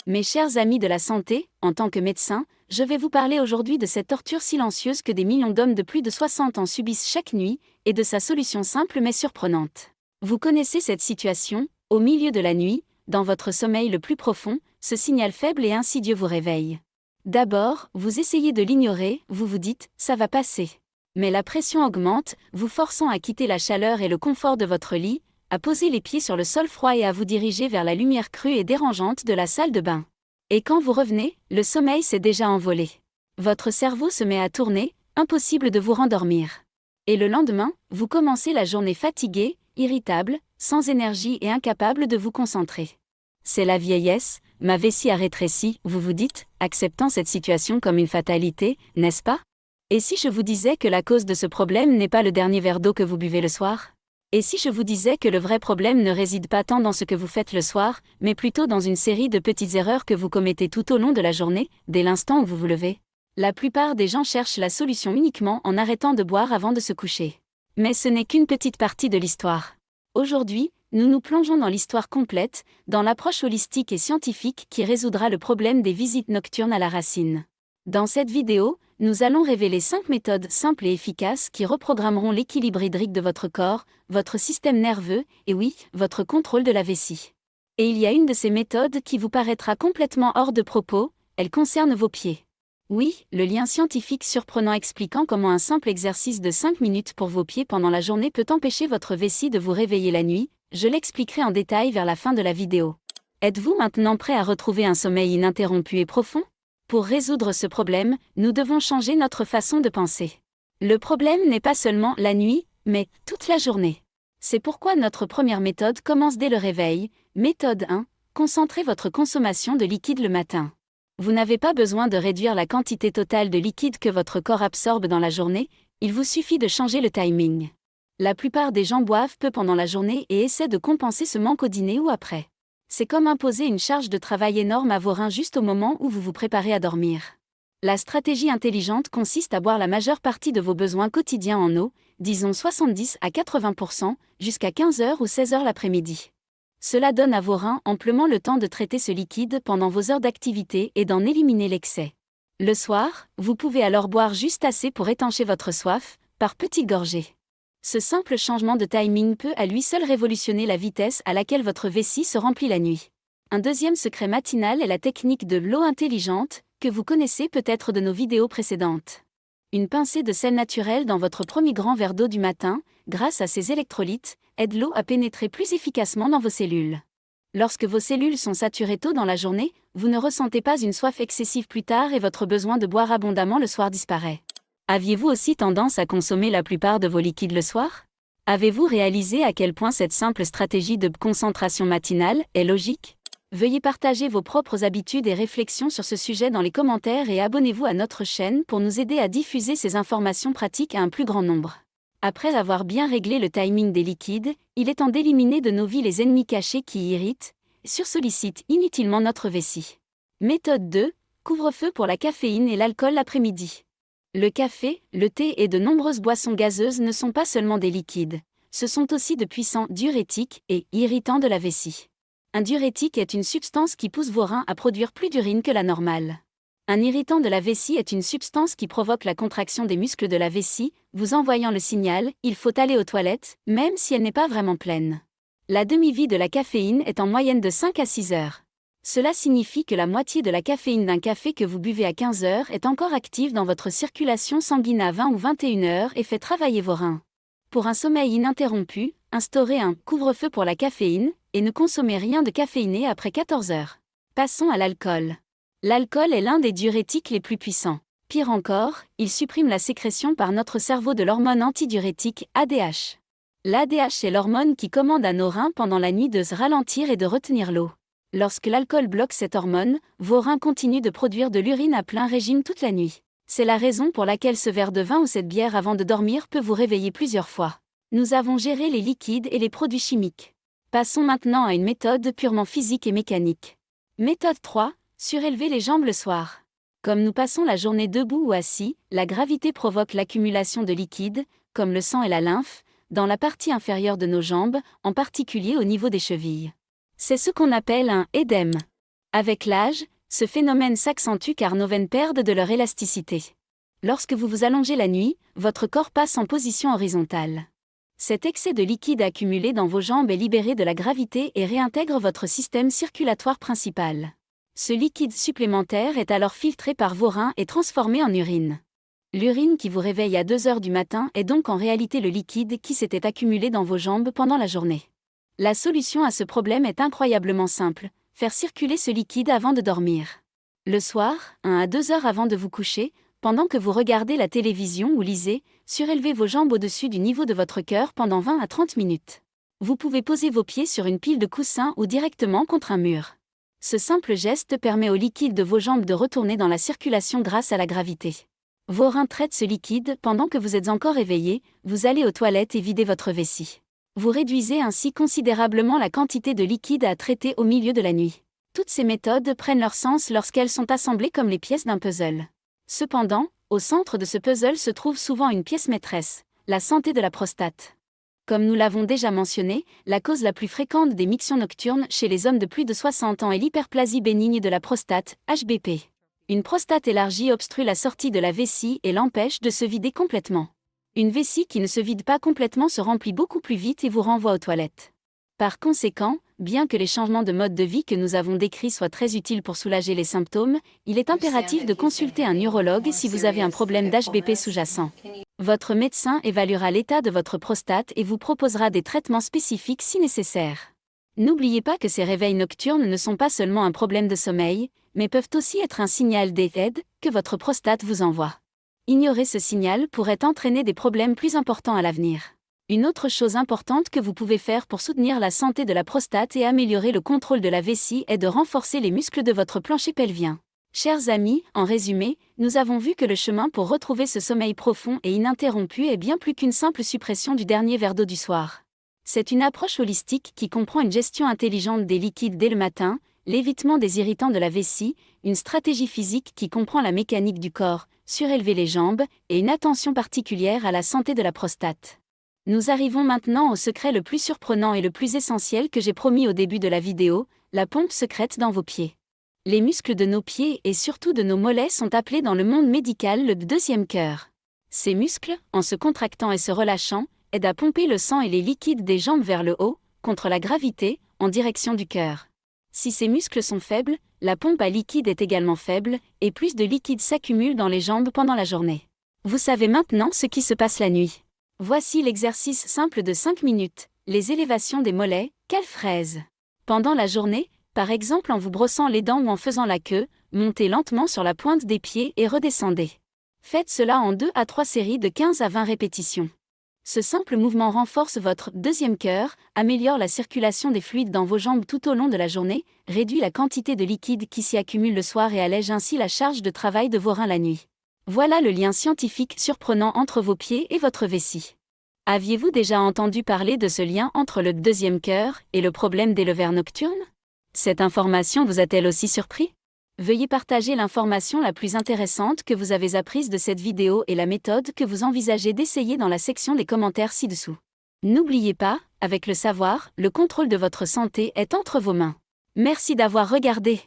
Mes chers amis de la santé, en tant que médecin, je vais vous parler aujourd'hui de cette torture silencieuse que des millions d'hommes de plus de 60 ans subissent chaque nuit, et de sa solution simple mais surprenante. Vous connaissez cette situation, au milieu de la nuit, dans votre sommeil le plus profond, ce signal faible et insidieux vous réveille. D'abord, vous essayez de l'ignorer, vous vous dites « ça va passer ». Mais la pression augmente, vous forçant à quitter la chaleur et le confort de votre lit, à poser les pieds sur le sol froid et à vous diriger vers la lumière crue et dérangeante de la salle de bain. Et quand vous revenez, le sommeil s'est déjà envolé. Votre cerveau se met à tourner, impossible de vous rendormir. Et le lendemain, vous commencez la journée fatigué, irritable, sans énergie et incapable de vous concentrer. C'est la vieillesse, ma vessie a rétréci, vous vous dites, acceptant cette situation comme une fatalité, n'est-ce pas? Et si je vous disais que la cause de ce problème n'est pas le dernier verre d'eau que vous buvez le soir? Et si je vous disais que le vrai problème ne réside pas tant dans ce que vous faites le soir, mais plutôt dans une série de petites erreurs que vous commettez tout au long de la journée, dès l'instant où vous vous levez? La plupart des gens cherchent la solution uniquement en arrêtant de boire avant de se coucher. Mais ce n'est qu'une petite partie de l'histoire. Aujourd'hui, nous nous plongeons dans l'histoire complète, dans l'approche holistique et scientifique qui résoudra le problème des visites nocturnes à la racine. Dans cette vidéo, nous allons révéler 5 méthodes simples et efficaces qui reprogrammeront l'équilibre hydrique de votre corps, votre système nerveux, et oui, votre contrôle de la vessie. Et il y a une de ces méthodes qui vous paraîtra complètement hors de propos, elle concerne vos pieds. Oui, le lien scientifique surprenant expliquant comment un simple exercice de 5 minutes pour vos pieds pendant la journée peut empêcher votre vessie de vous réveiller la nuit, je l'expliquerai en détail vers la fin de la vidéo. Êtes-vous maintenant prêt à retrouver un sommeil ininterrompu et profond? Pour résoudre ce problème, nous devons changer notre façon de penser. Le problème n'est pas seulement la nuit, mais toute la journée. C'est pourquoi notre première méthode commence dès le réveil. Méthode 1. Concentrez votre consommation de liquide le matin. Vous n'avez pas besoin de réduire la quantité totale de liquide que votre corps absorbe dans la journée, il vous suffit de changer le timing. La plupart des gens boivent peu pendant la journée et essaient de compenser ce manque au dîner ou après. C'est comme imposer une charge de travail énorme à vos reins juste au moment où vous vous préparez à dormir. La stratégie intelligente consiste à boire la majeure partie de vos besoins quotidiens en eau, disons 70 à 80%, jusqu'à 15h ou 16h l'après-midi. Cela donne à vos reins amplement le temps de traiter ce liquide pendant vos heures d'activité et d'en éliminer l'excès. Le soir, vous pouvez alors boire juste assez pour étancher votre soif, par petites gorgées. Ce simple changement de timing peut à lui seul révolutionner la vitesse à laquelle votre vessie se remplit la nuit. Un deuxième secret matinal est la technique de l'eau intelligente, que vous connaissez peut-être de nos vidéos précédentes. Une pincée de sel naturel dans votre premier grand verre d'eau du matin, grâce à ses électrolytes, aide l'eau à pénétrer plus efficacement dans vos cellules. Lorsque vos cellules sont saturées tôt dans la journée, vous ne ressentez pas une soif excessive plus tard et votre besoin de boire abondamment le soir disparaît. Aviez-vous aussi tendance à consommer la plupart de vos liquides le soir? Avez-vous réalisé à quel point cette simple stratégie de concentration matinale est logique? Veuillez partager vos propres habitudes et réflexions sur ce sujet dans les commentaires et abonnez-vous à notre chaîne pour nous aider à diffuser ces informations pratiques à un plus grand nombre. Après avoir bien réglé le timing des liquides, il est temps d'éliminer de nos vies les ennemis cachés qui irritent, sursollicitent inutilement notre vessie. Méthode 2. Couvre-feu pour la caféine et l'alcool l'après-midi. Le café, le thé et de nombreuses boissons gazeuses ne sont pas seulement des liquides, ce sont aussi de puissants diurétiques et irritants de la vessie. Un diurétique est une substance qui pousse vos reins à produire plus d'urine que la normale. Un irritant de la vessie est une substance qui provoque la contraction des muscles de la vessie, vous envoyant le signal « il faut aller aux toilettes », même si elle n'est pas vraiment pleine. La demi-vie de la caféine est en moyenne de 5 à 6 heures. Cela signifie que la moitié de la caféine d'un café que vous buvez à 15 heures est encore active dans votre circulation sanguine à 20 ou 21 heures et fait travailler vos reins. Pour un sommeil ininterrompu, instaurez un couvre-feu pour la caféine et ne consommez rien de caféiné après 14 heures. Passons à l'alcool. L'alcool est l'un des diurétiques les plus puissants. Pire encore, il supprime la sécrétion par notre cerveau de l'hormone antidiurétique ADH. L'ADH est l'hormone qui commande à nos reins pendant la nuit de se ralentir et de retenir l'eau. Lorsque l'alcool bloque cette hormone, vos reins continuent de produire de l'urine à plein régime toute la nuit. C'est la raison pour laquelle ce verre de vin ou cette bière avant de dormir peut vous réveiller plusieurs fois. Nous avons géré les liquides et les produits chimiques. Passons maintenant à une méthode purement physique et mécanique. Méthode 3. Surélever les jambes le soir. Comme nous passons la journée debout ou assis, la gravité provoque l'accumulation de liquides, comme le sang et la lymphe, dans la partie inférieure de nos jambes, en particulier au niveau des chevilles. C'est ce qu'on appelle un édème. Avec l'âge, ce phénomène s'accentue car nos veines perdent de leur élasticité. Lorsque vous vous allongez la nuit, votre corps passe en position horizontale. Cet excès de liquide accumulé dans vos jambes est libéré de la gravité et réintègre votre système circulatoire principal. Ce liquide supplémentaire est alors filtré par vos reins et transformé en urine. L'urine qui vous réveille à 2 heures du matin est donc en réalité le liquide qui s'était accumulé dans vos jambes pendant la journée. La solution à ce problème est incroyablement simple, faire circuler ce liquide avant de dormir. Le soir, 1 à 2 heures avant de vous coucher, pendant que vous regardez la télévision ou lisez, surélevez vos jambes au-dessus du niveau de votre cœur pendant 20 à 30 minutes. Vous pouvez poser vos pieds sur une pile de coussins ou directement contre un mur. Ce simple geste permet au liquide de vos jambes de retourner dans la circulation grâce à la gravité. Vos reins traitent ce liquide pendant que vous êtes encore éveillé, vous allez aux toilettes et videz votre vessie. Vous réduisez ainsi considérablement la quantité de liquide à traiter au milieu de la nuit. Toutes ces méthodes prennent leur sens lorsqu'elles sont assemblées comme les pièces d'un puzzle. Cependant, au centre de ce puzzle se trouve souvent une pièce maîtresse, la santé de la prostate. Comme nous l'avons déjà mentionné, la cause la plus fréquente des mictions nocturnes chez les hommes de plus de 60 ans est l'hyperplasie bénigne de la prostate, HBP. Une prostate élargie obstrue la sortie de la vessie et l'empêche de se vider complètement. Une vessie qui ne se vide pas complètement se remplit beaucoup plus vite et vous renvoie aux toilettes. Par conséquent, bien que les changements de mode de vie que nous avons décrits soient très utiles pour soulager les symptômes, il est impératif de consulter un urologue si vous avez un problème d'HBP sous-jacent. Votre médecin évaluera l'état de votre prostate et vous proposera des traitements spécifiques si nécessaire. N'oubliez pas que ces réveils nocturnes ne sont pas seulement un problème de sommeil, mais peuvent aussi être un signal d'aide que votre prostate vous envoie. Ignorer ce signal pourrait entraîner des problèmes plus importants à l'avenir. Une autre chose importante que vous pouvez faire pour soutenir la santé de la prostate et améliorer le contrôle de la vessie est de renforcer les muscles de votre plancher pelvien. Chers amis, en résumé, nous avons vu que le chemin pour retrouver ce sommeil profond et ininterrompu est bien plus qu'une simple suppression du dernier verre d'eau du soir. C'est une approche holistique qui comprend une gestion intelligente des liquides dès le matin, l'évitement des irritants de la vessie, une stratégie physique qui comprend la mécanique du corps, surélever les jambes, et une attention particulière à la santé de la prostate. Nous arrivons maintenant au secret le plus surprenant et le plus essentiel que j'ai promis au début de la vidéo, la pompe secrète dans vos pieds. Les muscles de nos pieds et surtout de nos mollets sont appelés dans le monde médical le deuxième cœur. Ces muscles, en se contractant et se relâchant, aident à pomper le sang et les liquides des jambes vers le haut, contre la gravité, en direction du cœur. Si ces muscles sont faibles, la pompe à liquide est également faible, et plus de liquide s'accumule dans les jambes pendant la journée. Vous savez maintenant ce qui se passe la nuit. Voici l'exercice simple de 5 minutes, les élévations des mollets, quelle fraise! Pendant la journée, par exemple en vous brossant les dents ou en faisant la queue, montez lentement sur la pointe des pieds et redescendez. Faites cela en 2 à 3 séries de 15 à 20 répétitions. Ce simple mouvement renforce votre deuxième cœur, améliore la circulation des fluides dans vos jambes tout au long de la journée, réduit la quantité de liquide qui s'y accumule le soir et allège ainsi la charge de travail de vos reins la nuit. Voilà le lien scientifique surprenant entre vos pieds et votre vessie. Aviez-vous déjà entendu parler de ce lien entre le deuxième cœur et le problème des levers nocturnes? Cette information vous a-t-elle aussi surpris? Veuillez partager l'information la plus intéressante que vous avez apprise de cette vidéo et la méthode que vous envisagez d'essayer dans la section des commentaires ci-dessous. N'oubliez pas, avec le savoir, le contrôle de votre santé est entre vos mains. Merci d'avoir regardé.